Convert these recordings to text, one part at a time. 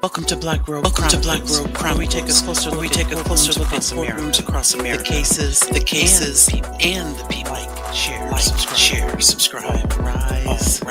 Welcome to Black Road Chronicles, where we take a closer look at courtrooms across America, the cases, and the people. Like, share, subscribe, rise.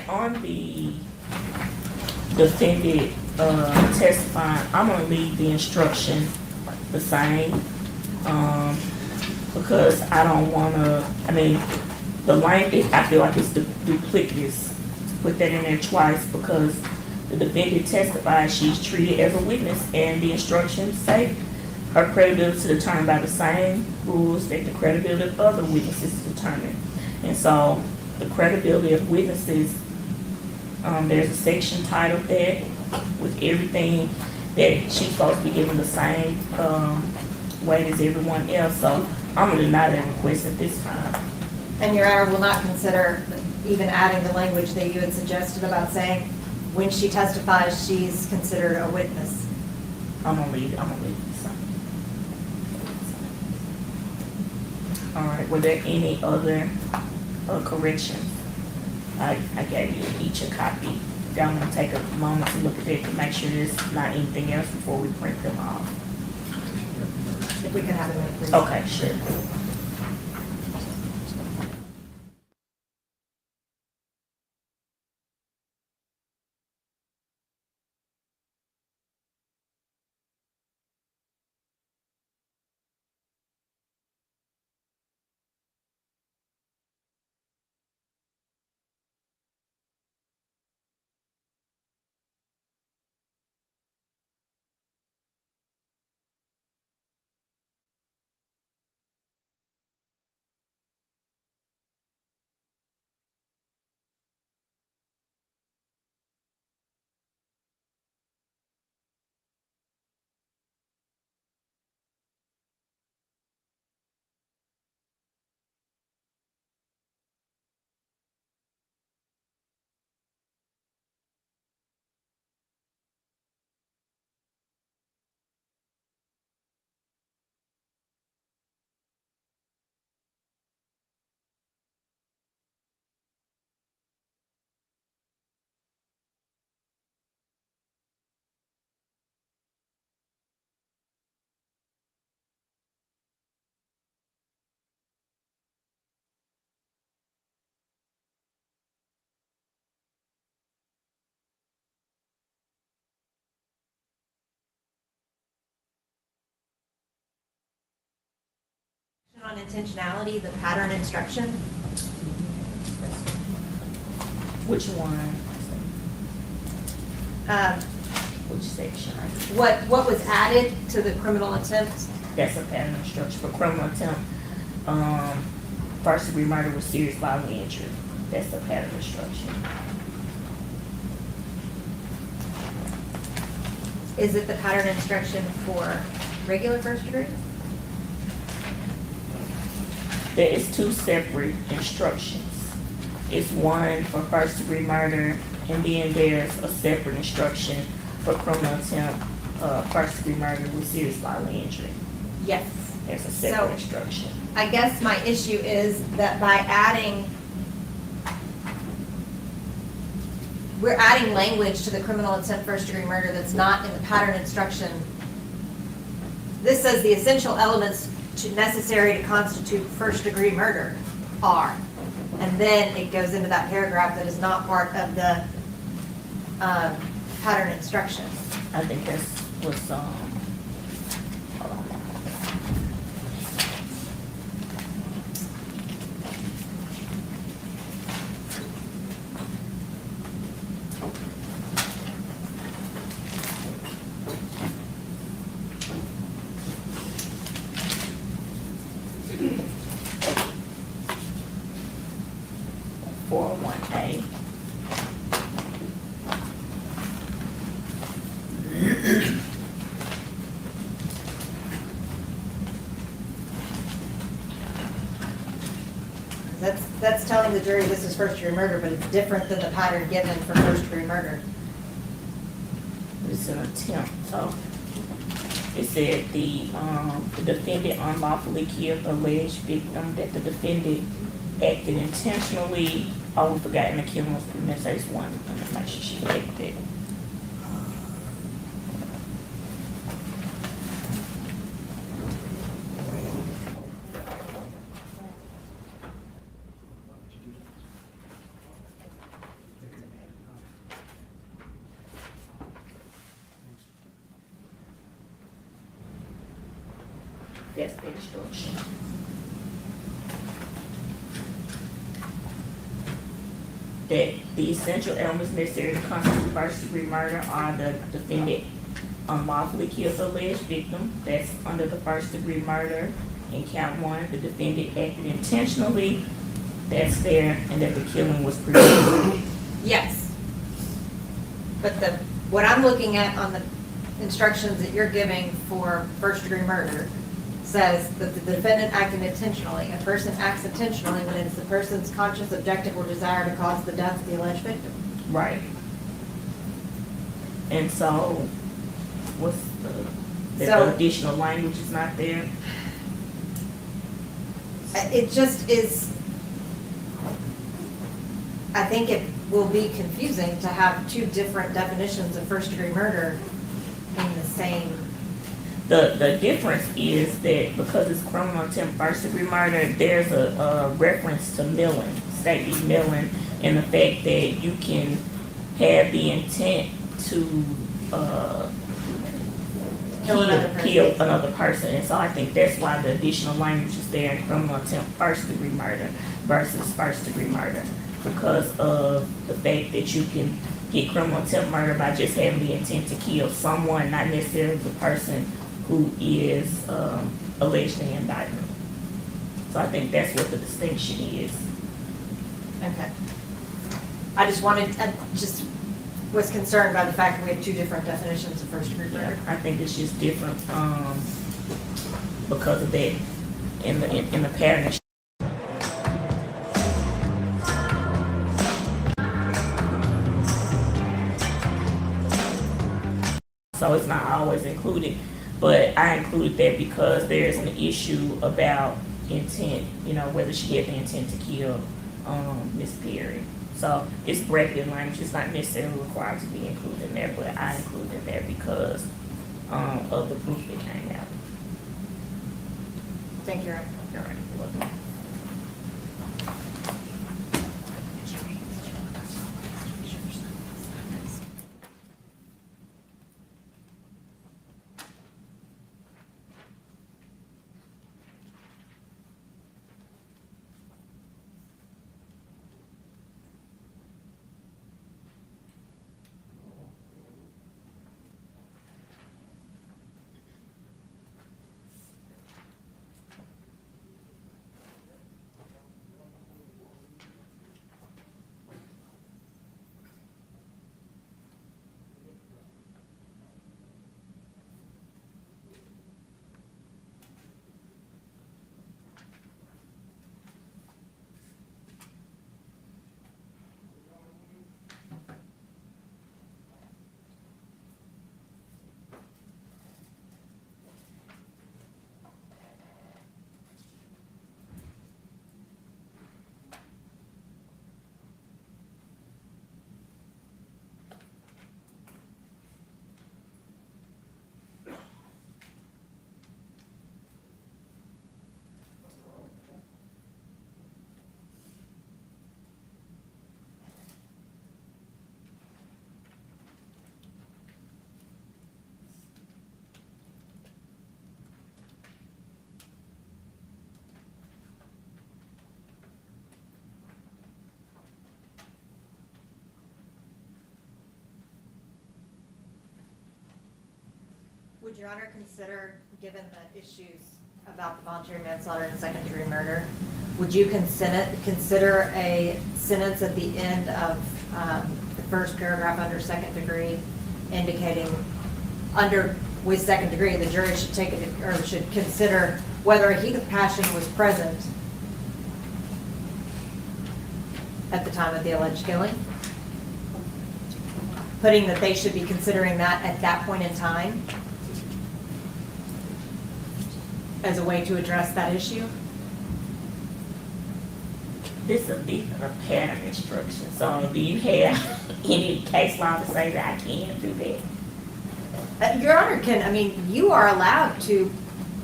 On the defendant testifying, I'm gonna leave the instruction the same, because I don't wanna, the language, I feel like it's duplicitous. Put that in there twice because the defendant testified she's treated as a witness, and the instructions say her credibility is determined by the same rules that the credibility of other witnesses is determined. And so the credibility of witnesses, there's a section titled that with everything that she's supposed to be given the same weight as everyone else. So I'm going to deny that request at this time. And Your Honor will not consider even adding the language that you had suggested about saying when she testifies, she's considered a witness. I'm going to leave it. All right, were there any other corrections? I gave you each a copy. I'm going to take a moment to look at it to make sure there's not anything else before we print them off. If we can have a minute, please. Okay, sure. On intentionality, the pattern instruction. Which one? Which section? What was added to the criminal attempt? That's a pattern instruction for criminal attempt. First degree murder with serious bodily injury. That's the pattern instruction. Is it the pattern instruction for regular first degree? There is two separate instructions. It's one for first degree murder, and then there's a separate instruction for criminal attempt, first degree murder with serious bodily injury. Yes. There's a separate instruction. I guess my issue is that by adding, we're adding language to the criminal attempt first degree murder that's not in the pattern instruction. This says the essential elements necessary to constitute first degree murder are, and then it goes into that paragraph that is not part of the pattern instruction. I think that's what's hold on. 401A. That's telling the jury this is first degree murder, but it's different than the pattern given for first degree murder. It's an attempt. So it said the defendant unlawfully killed alleged victim, that the defendant acted intentionally. Oh, we forgot in the killing was premeditated. One. I'm gonna make sure she picked it. That's the instruction. That the essential elements necessary to constitute first-degree murder are the defendant unlawfully kills the alleged victim. That's under the first-degree murder. In count one, the defendant acted intentionally. That's there, and that the killing was premeditated. Yes. But what I'm looking at on the instructions that you're giving for first-degree murder says that the defendant acted intentionally. A person acts intentionally when it is the person's conscious objective or desire to cause the death of the alleged victim. Right. And so, what's the additional language is not there? It just is, I think it will be confusing to have two different definitions of first-degree murder in the same. The difference is that because it's criminal attempt first-degree murder, there's a reference to milling, statute milling, and the fact that you can have the intent to kill another person. And so I think that's why the additional language is there in criminal attempt first-degree murder versus first-degree murder, because of the fact that you can get criminal attempt murder by just having the intent to kill someone, not necessarily the person who is allegedly indicted. So I think that's what the distinction is. Okay. I just was concerned by the fact that we have two different definitions of first-degree murder. I think it's just different because of that in the pattern. So it's not always included, but I included that because there's an issue about intent, whether she had the intent to kill Miss Perry. So it's bracketed language. It's not necessarily required to be included in there, but I included in there because of the proof that came out. Thank you. All right, you're welcome. Would Your Honor consider, given the issues about the voluntary manslaughter and second-degree murder, would you consider a sentence at the end of the first paragraph under second degree indicating with second degree, the jury should consider whether a heat of passion was present at the time of the alleged killing? Putting that they should be considering that at that point in time as a way to address that issue? This will be a pattern instruction. So do you have any case law to say that I can't do that? Your Honor you are allowed to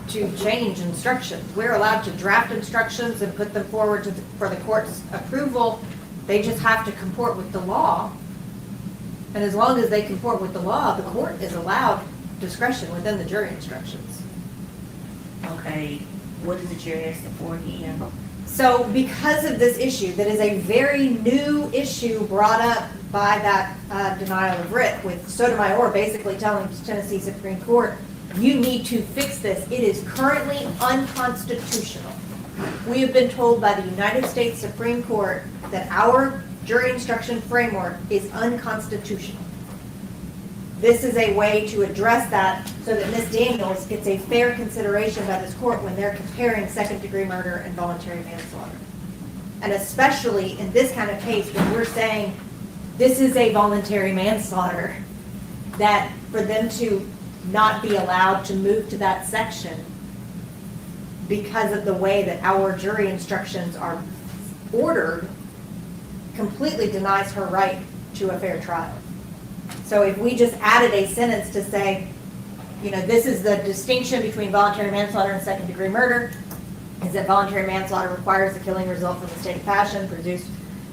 change instructions. We're allowed to draft instructions and put them forward for the court's approval. They just have to comport with the law. And as long as they comport with the law, the court is allowed discretion within the jury instructions. Okay, what is it you're asking for again? So because of this issue, that is a very new issue brought up by that denial of writ with Sotomayor basically telling Tennessee Supreme Court, you need to fix this. It is currently unconstitutional. We have been told by the United States Supreme Court that our jury instruction framework is unconstitutional. This is a way to address that so that Ms. Daniels gets a fair consideration by this court when they're comparing second-degree murder and voluntary manslaughter. And especially in this kind of case when we're saying this is a voluntary manslaughter, that for them to not be allowed to move to that section because of the way that our jury instructions are ordered completely denies her right to a fair trial. So if we just added a sentence to say, you know, this is the distinction between voluntary manslaughter and second-degree murder, is that voluntary manslaughter requires the killing result from a state of passion produced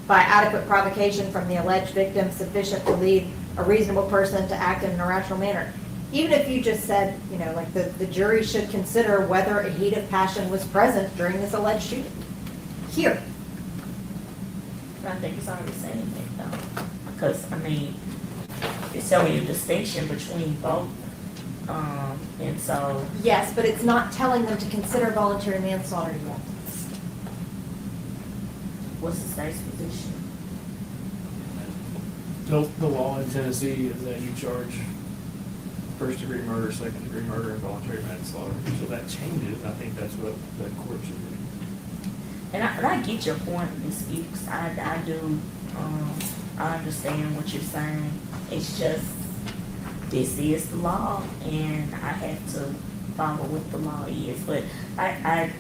by adequate provocation from the alleged victim sufficient to lead a reasonable person to act in an irrational manner. Even if you just said, you know, like the jury should consider whether a heat of passion was present during this alleged shooting. Here. I think it's already saying it though, because, I mean, it's showing you a distinction between both, and so. Yes, but it's not telling them to consider voluntary manslaughter yet. What's the state's position? The law in Tennessee is that you charge first-degree murder, second-degree murder, and voluntary manslaughter. So that changes. I think that's what the court should do. And I get your point, Ms. Speaks. I do, I understand what you're saying. It's just, this is the law, and I have to follow what the law is. But I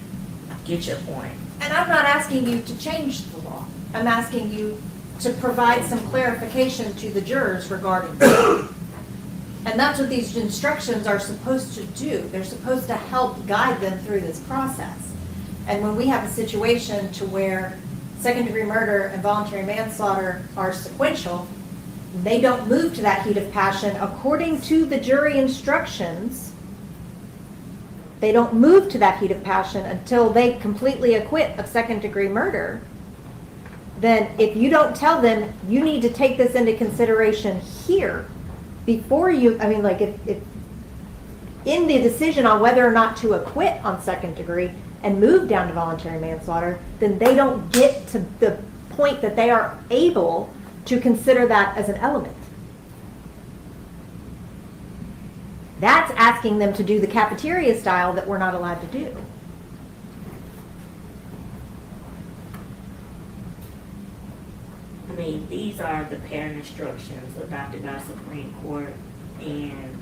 get your point. And I'm not asking you to change the law. I'm asking you to provide some clarification to the jurors regarding this. And that's what these instructions are supposed to do. They're supposed to help guide them through this process. And when we have a situation to where second-degree murder and voluntary manslaughter are sequential, they don't move to that heat of passion according to the jury instructions. They don't move to that heat of passion until they completely acquit of second-degree murder. Then if you don't tell them, you need to take this into consideration here before you, I mean, like if in the decision on whether or not to acquit on second degree and move down to voluntary manslaughter, then they don't get to the point that they are able to consider that as an element. That's asking them to do the cafeteria style that we're not allowed to do. I mean, these are the pattern instructions adopted by Supreme Court, and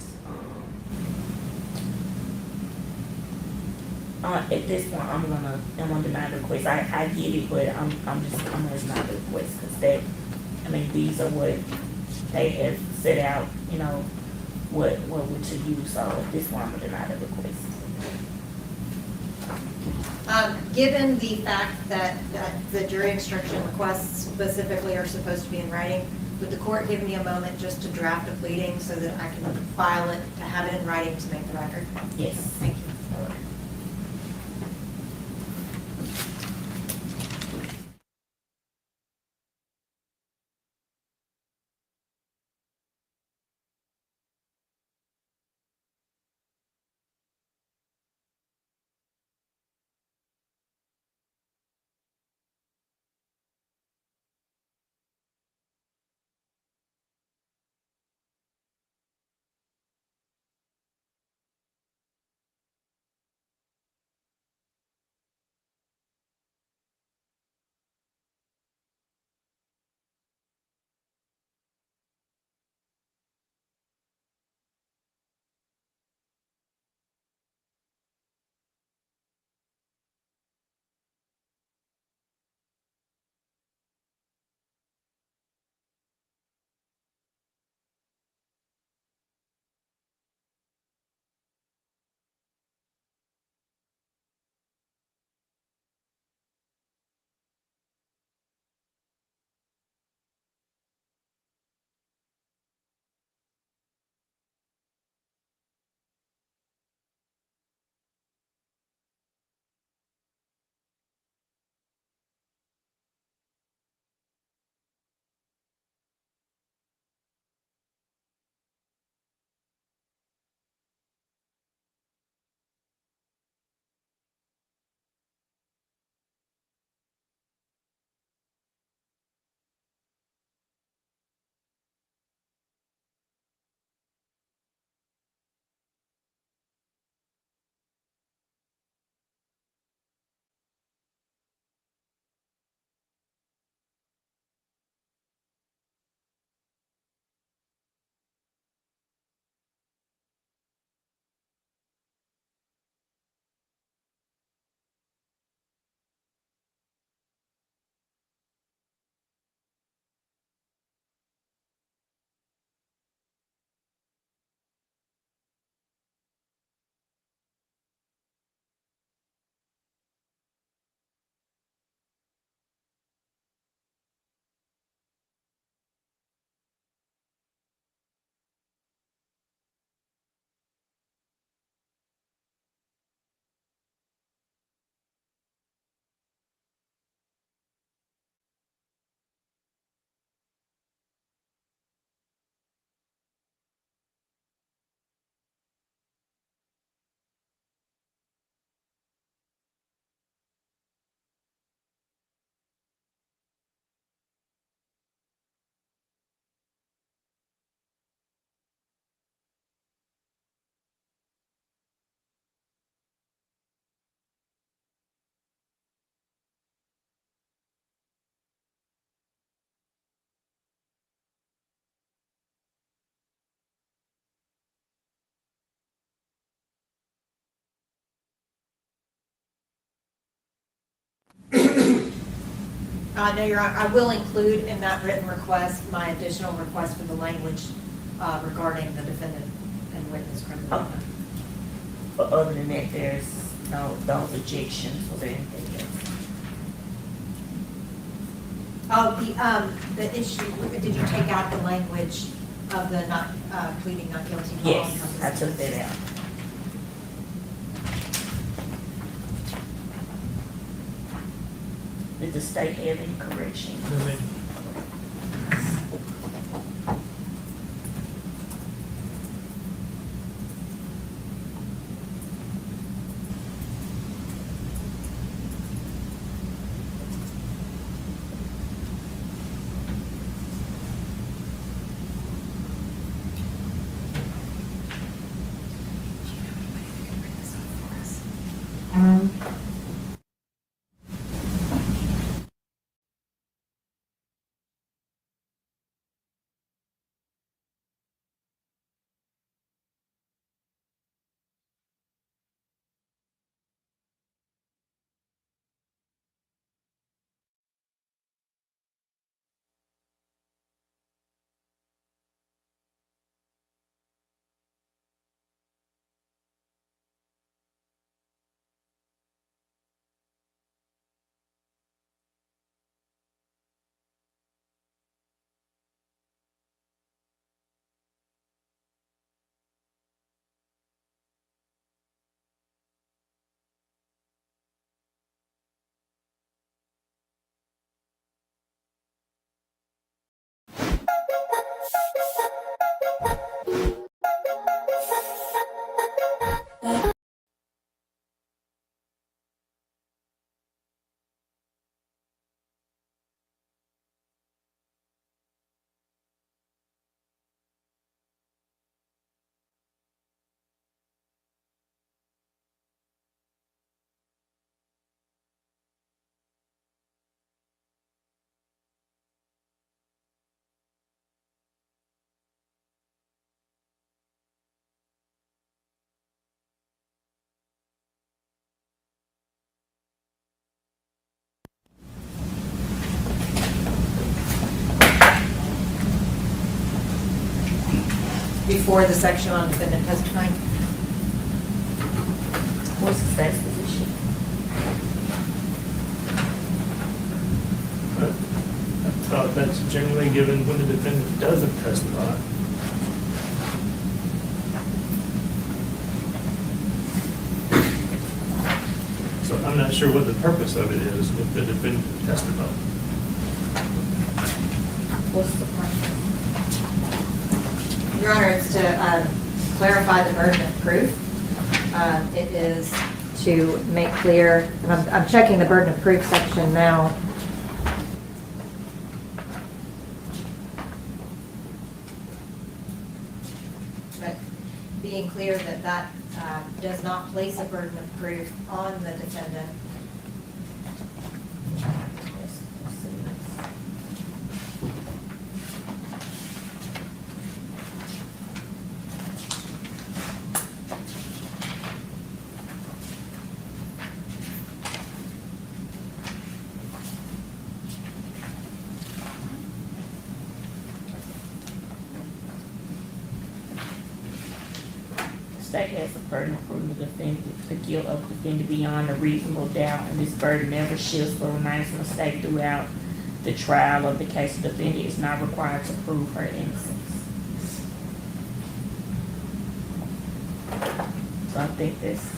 at this point, I'm gonna deny the request. I get it, but I'm gonna deny the request because that, I mean, these are what they have set out, you know, what we're to use. So at this point, I'm gonna deny the request. Given the fact that the jury instruction requests specifically are supposed to be in writing, would the court give me a moment just to draft a pleading so that I can file it, to have it in writing to make the record? Yes. Thank you. All right. No, Your Honor, I will include in that written request my additional request for the language regarding the defendant and witness criminal. Okay. But other than that, there's no, those objections or anything else. Oh, the issue, did you take out the language of the not pleading not guilty? to all Yes, I took that out. Did the state have any corrections? Before the section on defendant testifying? What's the state's position? I thought that's generally given when the defendant doesn't testify. So I'm not sure what the purpose of it is with the defendant testifying. What's the point? Your Honor, it's to clarify the burden of proof. It is to make clear, and I'm checking the burden of proof section now. But being clear that that does not place a burden of proof on the defendant. State has the burden of proving the defendant, the guilt of the defendant beyond a reasonable doubt, and this burden never shifts or remains a mistake throughout the trial of the case. The defendant is not required to prove her innocence. So I think that's,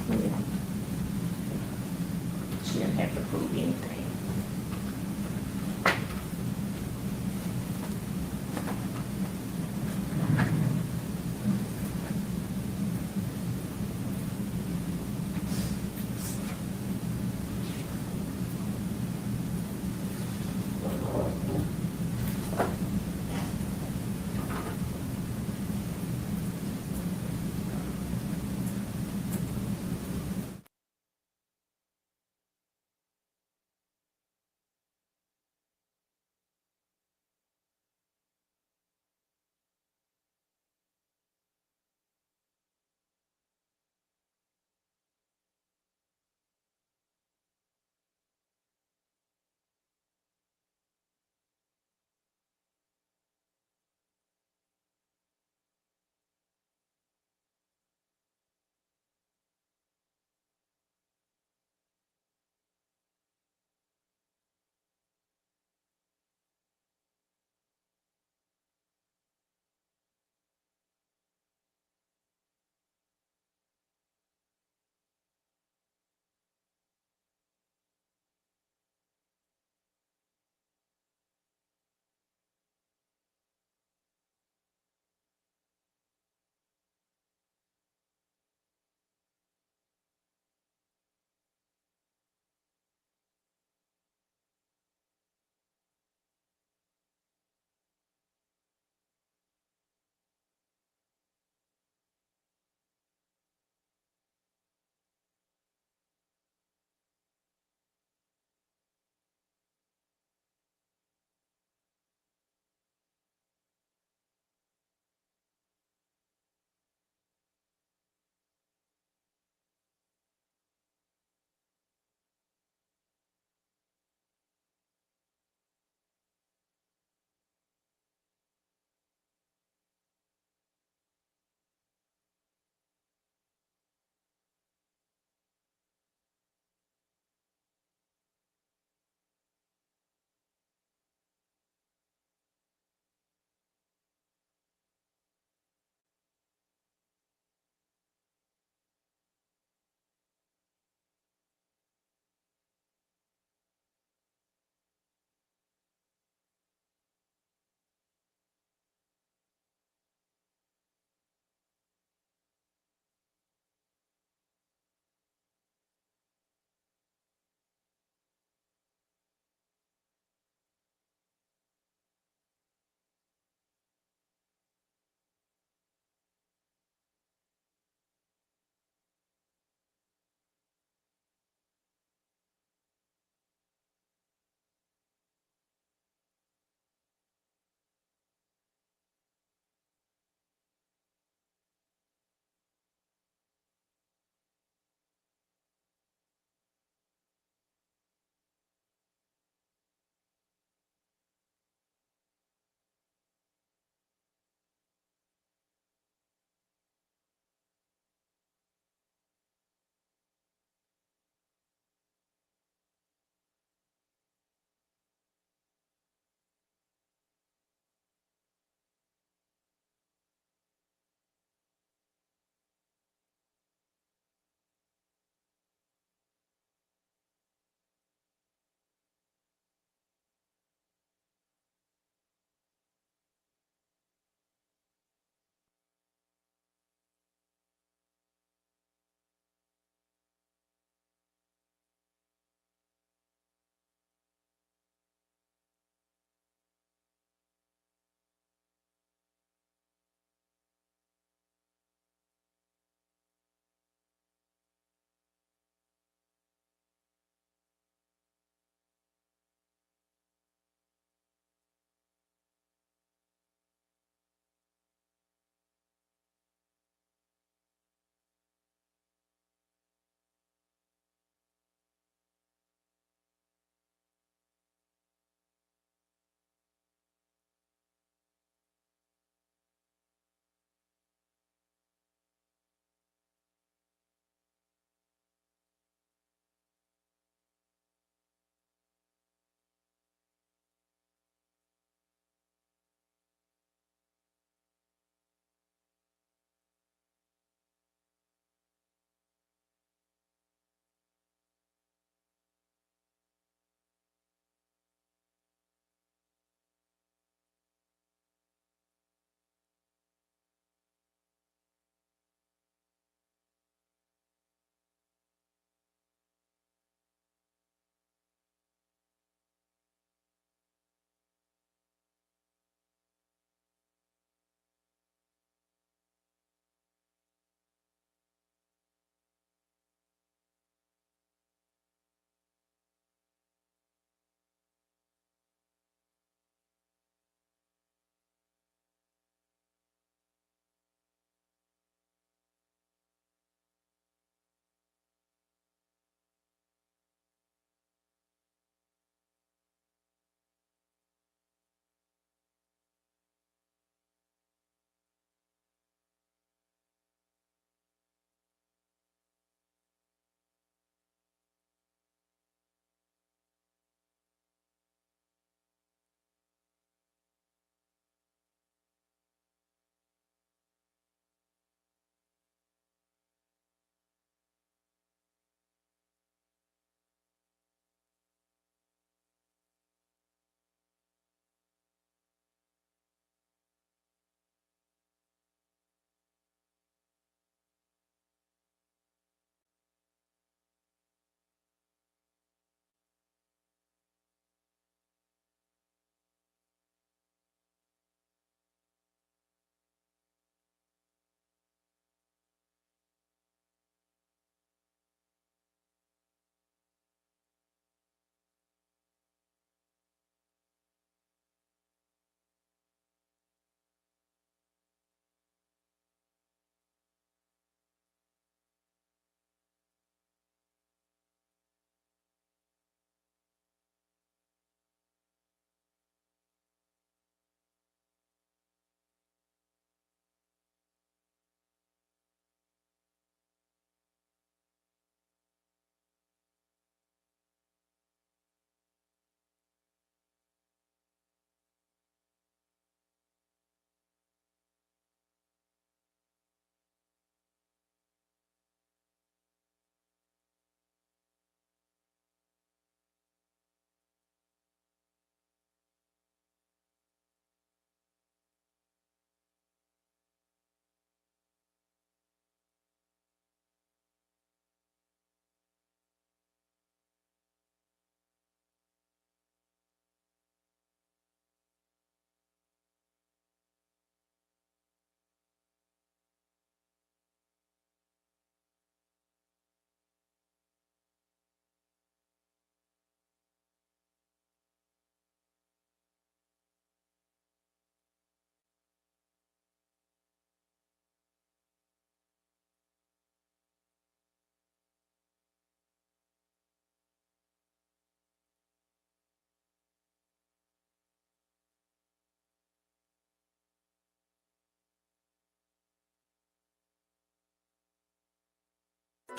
yeah. She didn't have to prove anything.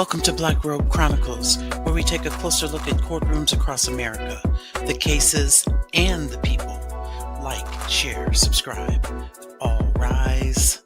Welcome to Black Robe Chronicles, where we take a closer look at courtrooms across America, the cases and the people. Like, share, subscribe. All rise.